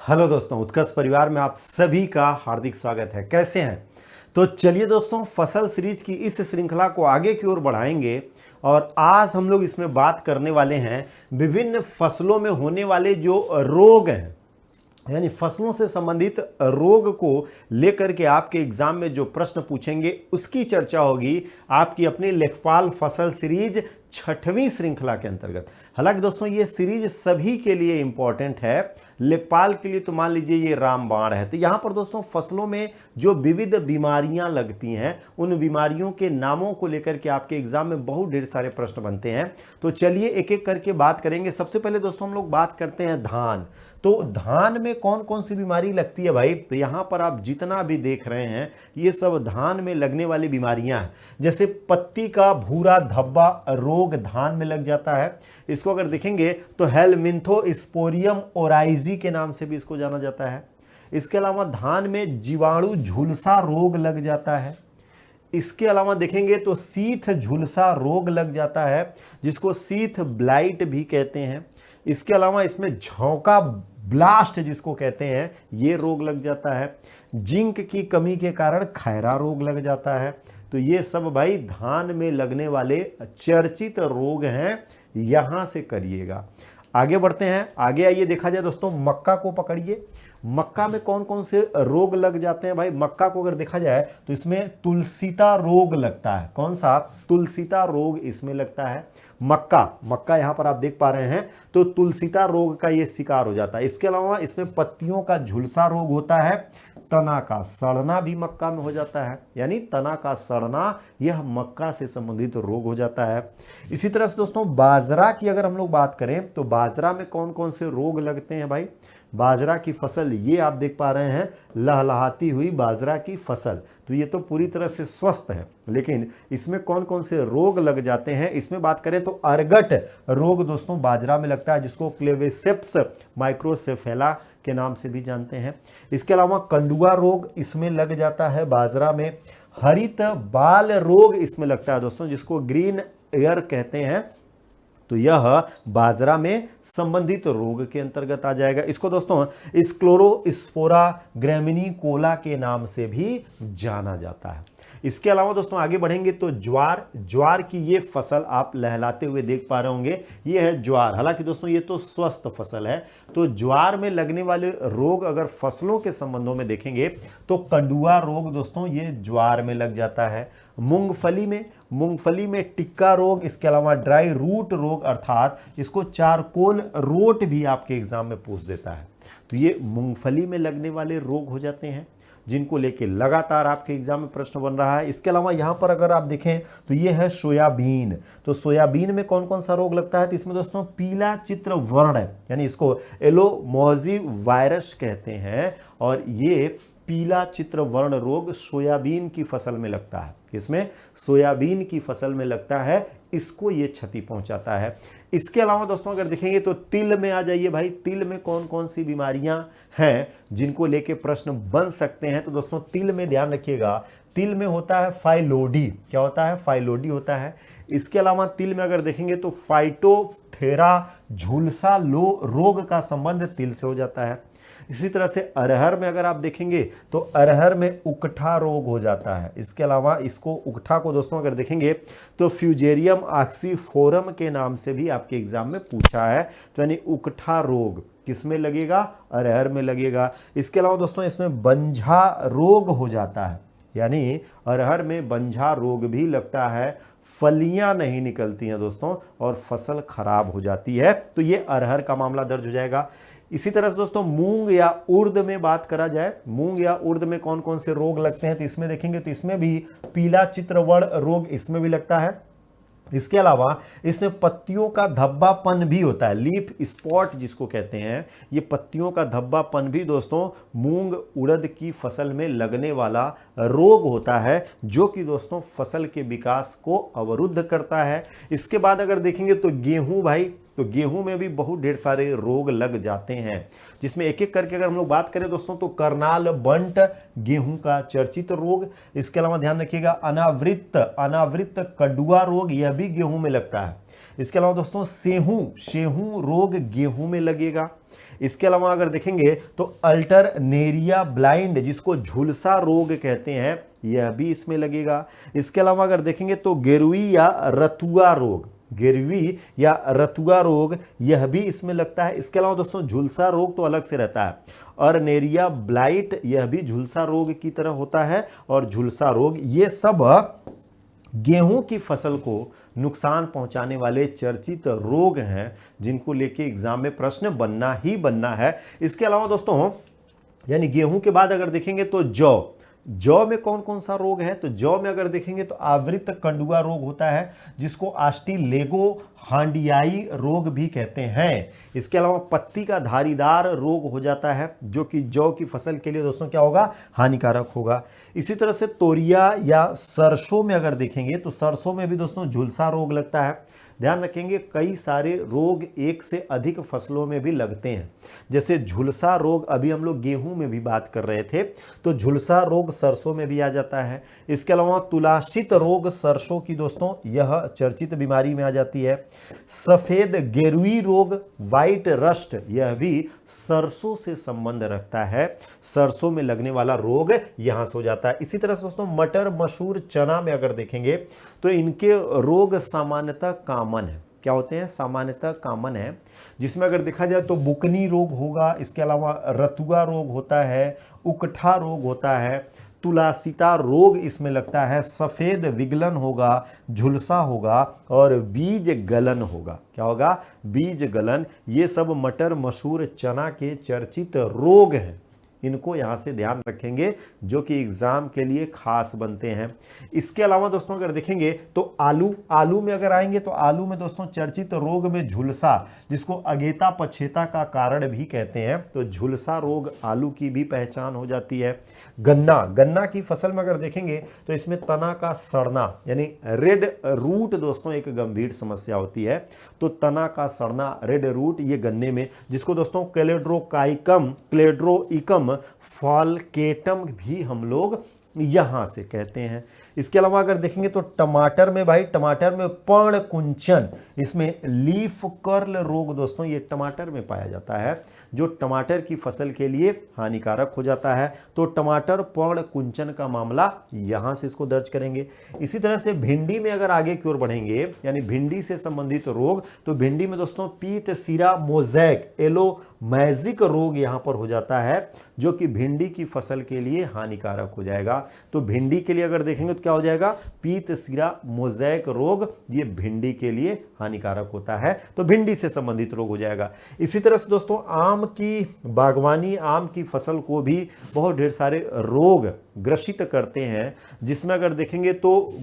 Hello दोस्तों, उत्कर्ष परिवार में आप सभी का हार्दिक स्वागत है। कैसे हैं? तो चलिए दोस्तों, फसल सीरीज की इस श्रृंखला को आगे की ओर बढ़ाएंगे और आज हम लोग इसमें बात करने वाले हैं विभिन्न फसलों में होने वाले जो रोग हैं, यानी फसलों से संबंधित रोग को लेकर के आपके एग्जाम में जो प्रश्न पूछेंगे उसकी चर्चा होगी आपकी अपनी लेखपाल फसल सीरीज 6वीं श्रृंखला के अंतर्गत। हालांकि दोस्तों ये सीरीज सभी के लिए इंपॉर्टेंट है। लेखपाल के लिए तो मान लीजिए ये रामबाण है। तो यहाँ पर दोस्तों फसलों में जो विविध बीमारियां लगती हैं उन बीमारियों के नामों को लेकर के आपके एग्जाम में बहुत ढेर सारे प्रश्न बनते हैं। तो चलिए एक एक करके बात करेंगे। सबसे पहले दोस्तों हम लोग बात करते हैं धान। तो धान में कौन कौन सी बीमारी लगती है भाई? तो यहाँ पर आप जितना भी देख रहे हैं ये सब धान में लगने वाली बीमारियां हैं। जैसे पत्ती का भूरा धब्बा रोग धान में लग जाता है। इसको अगर देखेंगे तो हेलमिंथोस्पोरियम ओराइजी के नाम से भी इसको जाना जाता है। इसके अलावा धान में जीवाणु झुलसा रोग लग जाता है। इसके अलावा देखेंगे तो सीथ झुलसा रोग लग जाता है, जिसको सीथ ब्लाइट भी कहते हैं। इसके अलावा इसमें झोंका ब्लास्ट जिसको कहते हैं ये रोग लग जाता है। जिंक की कमी के कारण खैरा रोग लग जाता है। तो ये सब भाई धान में लगने वाले चर्चित रोग हैं। यहां से करिएगा। आगे बढ़ते हैं। आगे आइए, देखा जाए दोस्तों मक्का को पकड़िए। मक्का में कौन कौन से रोग लग जाते हैं भाई? मक्का को अगर देखा जाए तो इसमें तुलसीता रोग लगता है। कौन सा? तुलसीता रोग इसमें लगता है। मक्का यहां पर आप देख पा रहे हैं तो तुलसीता रोग का ये शिकार हो जाता है। इसके अलावा इसमें पत्तियों का झुलसा रोग होता है। तना का सड़ना भी मक्का में हो जाता है, यानी तना का सड़ना यह मक्का से संबंधित रोग हो जाता है। इसी तरह से दोस्तों बाजरा की अगर हम लोग बात करें तो बाजरा में कौन कौन से रोग लगते हैं भाई? बाजरा की फसल ये आप देख पा रहे हैं, लहलहाती हुई बाजरा की फसल। तो ये तो पूरी तरह से स्वस्थ है, लेकिन इसमें कौन कौन से रोग लग जाते हैं इसमें बात करें तो अर्गट रोग दोस्तों बाजरा में लगता है, जिसको क्लेवेसेप्स माइक्रोसेफेला के नाम से भी जानते हैं। इसके अलावा कंडुआ रोग इसमें लग जाता है बाजरा में। हरित बाल रोग इसमें लगता है दोस्तों, जिसको ग्रीन एयर कहते हैं। तो यह बाजरा में संबंधित रोग के अंतर्गत आ जाएगा। इसको दोस्तों स्क्लोरोस्पोरा ग्रैमिनीकोला के नाम से भी जाना जाता है। इसके अलावा दोस्तों आगे बढ़ेंगे तो ज्वार की ये फसल आप लहलाते हुए देख पा रहे होंगे, ये है ज्वार। हालांकि दोस्तों ये तो स्वस्थ फसल है। तो ज्वार में लगने वाले रोग अगर फसलों के संबंधों में देखेंगे तो कंडुआ रोग दोस्तों ये ज्वार में लग जाता है। मूंगफली में टिक्का रोग, इसके अलावा ड्राई रूट रोग अर्थात इसको चारकोल रोट भी आपके एग्जाम में पूछ देता है। तो ये मूंगफली में लगने वाले रोग हो जाते हैं, जिनको लेके लगातार आपके एग्जाम में प्रश्न बन रहा है। इसके अलावा यहाँ पर अगर आप देखें तो ये है सोयाबीन। तो सोयाबीन में कौन कौन सा रोग लगता है? तो इसमें दोस्तों पीला चित्र वर्ण, यानी इसको एलोमोजी वायरस कहते हैं, और ये पीला चित्र वर्ण रोग सोयाबीन की फसल में लगता है। किसमें? सोयाबीन की फसल में लगता है, इसको ये क्षति पहुंचाता है। इसके अलावा दोस्तों अगर देखेंगे तो तिल में आ जाइए भाई। तिल में कौन कौन सी बीमारियां हैं जिनको लेके प्रश्न बन सकते हैं? तो दोस्तों तिल में ध्यान रखिएगा, तिल में होता है फाइलोडी। क्या होता है? फाइलोडी होता है। इसके अलावा तिल में अगर देखेंगे तो फाइटोथेरा झुलसा रोग का संबंध तिल से हो जाता है। इसी तरह से अरहर में अगर आप देखेंगे तो अरहर में उकठा रोग हो जाता है। इसके अलावा इसको उकठा को दोस्तों अगर देखेंगे तो फ्यूजेरियम ऑक्सीफोरम के नाम से भी आपके एग्जाम में पूछा है। तो यानी उकठा रोग किस में लगेगा? अरहर में लगेगा। इसके अलावा दोस्तों इसमें बंझा रोग हो जाता है, यानी अरहर में बंझा रोग भी लगता है। फलियां नहीं निकलती हैं दोस्तों और फसल खराब हो जाती है। तो ये अरहर का मामला दर्ज हो जाएगा। इसी तरह से दोस्तों मूंग या उर्द में बात करा जाए, मूंग या उर्द में कौन कौन से रोग लगते हैं? तो इसमें देखेंगे तो इसमें भी पीला चित्रवर्ण रोग इसमें भी लगता है। इसके अलावा इसमें पत्तियों का धब्बापन भी होता है, लीफ स्पॉट जिसको कहते हैं। ये पत्तियों का धब्बापन भी दोस्तों मूंग उड़द की फसल में लगने वाला रोग होता है, जो कि दोस्तों फसल के विकास को अवरुद्ध करता है। इसके बाद अगर देखेंगे तो गेहूं भाई, तो गेहूं में भी बहुत ढेर सारे रोग लग जाते हैं, जिसमें एक एक करके अगर हम लोग बात करें दोस्तों तो करनाल बंट गेहूं का चर्चित रोग। इसके अलावा ध्यान रखिएगा अनावृत कड़ुआ रोग, यह भी गेहूं में लगता है। इसके अलावा दोस्तों सेहू रोग गेहूं में लगेगा। इसके अलावा अगर देखेंगे तो अल्टरनेरिया ब्लाइंड, जिसको झुलसा रोग कहते हैं, यह भी इसमें लगेगा। इसके अलावा अगर देखेंगे तो गेरुई या रतुआ रोग यह भी इसमें लगता है। इसके अलावा दोस्तों झुलसा रोग तो अलग से रहता है, अर्नेरिया ब्लाइट यह भी झुलसा रोग की तरह होता है। और झुलसा रोग ये सब गेहूं की फसल को नुकसान पहुंचाने वाले चर्चित रोग हैं, जिनको लेके एग्जाम में प्रश्न बनना ही बनना है। इसके अलावा दोस्तों यानी गेहूं के बाद अगर देखेंगे तो जौ में कौन कौन सा रोग है, तो जौ में अगर देखेंगे तो आवृत कंडुआ रोग होता है, जिसको आस्टिलेगो हांडियाई रोग भी कहते हैं। इसके अलावा पत्ती का धारीदार रोग हो जाता है, जो कि जौ की फसल के लिए दोस्तों क्या होगा, हानिकारक होगा। इसी तरह से तोरिया या सरसों में अगर देखेंगे तो सरसों में भी दोस्तों झुलसा रोग लगता है। ध्यान रखेंगे कई सारे रोग एक से अधिक फसलों में भी लगते हैं, जैसे झुलसा रोग अभी हम लोग गेहूं में भी बात कर रहे थे, तो झुलसा रोग सरसों में भी आ जाता है। इसके अलावा तुलासित रोग सरसों की दोस्तों यह चर्चित बीमारी में आ जाती है। सफेद गेरुई रोग व्हाइट रस्ट यह भी सरसों से संबंध रखता है, सरसों में लगने वाला रोग यहां से हो जाता है। इसी तरह से दोस्तों मटर मसूर चना में अगर देखेंगे तो इनके रोग सामान्यतः कॉमन है। क्या होते हैं, सामान्यतः कॉमन है, जिसमें अगर देखा जाए तो बुकनी रोग होगा। इसके अलावा रतुआ रोग होता है, उकठा रोग होता है, तुलासिता रोग इसमें लगता है, सफेद विगलन होगा, झुलसा होगा और बीज गलन होगा। क्या होगा, बीज गलन। ये सब मटर मसूर चना के चर्चित रोग हैं, इनको यहां से ध्यान रखेंगे, जो कि एग्जाम के लिए खास बनते हैं। इसके अलावा दोस्तों अगर देखेंगे तो आलू में अगर आएंगे तो आलू में दोस्तों चर्चित रोग में झुलसा, जिसको अगेता पछेता का कारण भी कहते हैं, तो झुलसा रोग आलू की भी पहचान हो जाती है। गन्ना की फसल में अगर देखेंगे तो इसमें तना का सड़ना यानी रेड रूट दोस्तों एक गंभीर समस्या होती है। तो तना का सड़ना रेड रूट ये गन्ने में, जिसको दोस्तों क्लेड्रोइकम फॉल्केटम भी हम लोग यहां से कहते हैं। इसके अलावा अगर देखेंगे तो टमाटर में पर्ण कुंचन, इसमें लीफ कर्ल रोग दोस्तों ये टमाटर में पाया जाता है, जो टमाटर की फसल के लिए हानिकारक हो जाता है। तो टमाटर पर्ण कुंचन का मामला यहां से इसको दर्ज करेंगे। इसी तरह से भिंडी में अगर आगे की ओर बढ़ेंगे यानी भिंडी से संबंधित रोग, तो भिंडी में दोस्तों पीत सिरा मोजैक मैजिक रोग यहां पर हो जाता है, जो कि भिंडी की फसल के लिए हानिकारक हो जाएगा। तो भिंडी के लिए अगर देखेंगे तो क्या हो जाएगा, पीत सिरा मोजैक रोग ये भिंडी के लिए हानिकारक होता है, तो भिंडी से संबंधित रोग हो जाएगा। इसी तरह से दोस्तों आम की बागवानी, आम की फसल को भी बहुत ढेर सारे रोग ग्रसित करते हैं, जिसमें अगर देखेंगे तो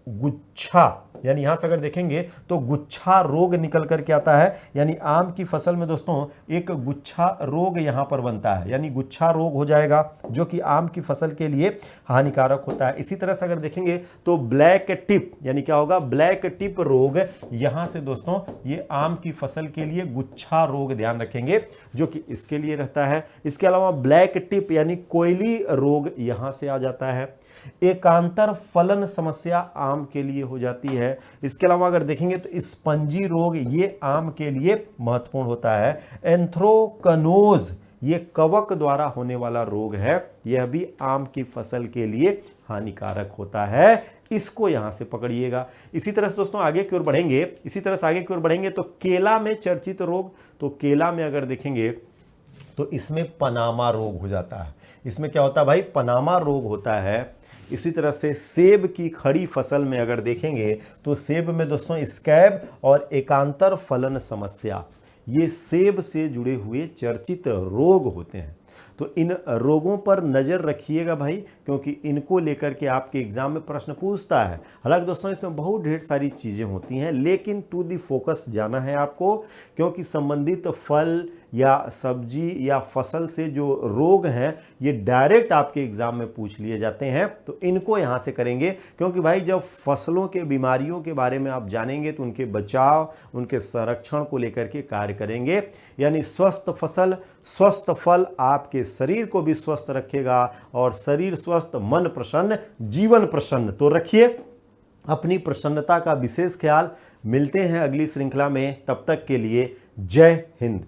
गुच्छा यानी यहां से अगर देखेंगे तो गुच्छा रोग निकल करके आता है, यानी आम की फसल में दोस्तों एक गुच्छा रोग यहां पर बनता है, यानी गुच्छा रोग हो जाएगा, जो कि आम की फसल के लिए हानिकारक होता है। इसी तरह से अगर देखेंगे तो ब्लैक टिप यानी क्या होगा, ब्लैक टिप रोग यहां से दोस्तों ये आम की फसल के लिए गुच्छा रोग ध्यान रखेंगे, जो कि इसके लिए रहता है। इसके अलावा ब्लैक टिप यानी कोयली रोग यहां से आ जाता है। एकांतर फलन समस्या आम के लिए हो जाती है। इसके अलावा अगर देखेंगे तो स्पंजी रोग ये आम के लिए महत्वपूर्ण होता है। एंथ्रोकनोज ये कवक द्वारा होने वाला रोग है, यह भी आम की फसल के लिए हानिकारक होता है, इसको यहां से पकड़िएगा। इसी तरह से दोस्तों आगे की ओर बढ़ेंगे तो केला में चर्चित रोग, तो केला में अगर देखेंगे तो इसमें पनामा रोग हो जाता है। इसमें क्या होता है भाई, पनामा रोग होता है। इसी तरह से सेब की खड़ी फसल में अगर देखेंगे तो सेब में दोस्तों स्कैब और एकांतर फलन समस्या ये सेब से जुड़े हुए चर्चित रोग होते हैं। तो इन रोगों पर नज़र रखिएगा भाई, क्योंकि इनको लेकर के आपके एग्जाम में प्रश्न पूछता है। हालांकि दोस्तों इसमें बहुत ढेर सारी चीज़ें होती हैं, लेकिन टू दी फोकस जाना है आपको, क्योंकि संबंधित फल या सब्जी या फसल से जो रोग हैं ये डायरेक्ट आपके एग्जाम में पूछ लिए जाते हैं। तो इनको यहाँ से करेंगे, क्योंकि भाई जब फसलों के बीमारियों के बारे में आप जानेंगे तो उनके बचाव, उनके संरक्षण को लेकर के कार्य करेंगे। यानी स्वस्थ फसल, स्वस्थ फल आपके शरीर को भी स्वस्थ रखेगा, और शरीर स्वस्थ, मन प्रसन्न, जीवन प्रसन्न। तो रखिए अपनी प्रसन्नता का विशेष ख्याल। मिलते हैं अगली श्रृंखला में, तब तक के लिए जय हिंद।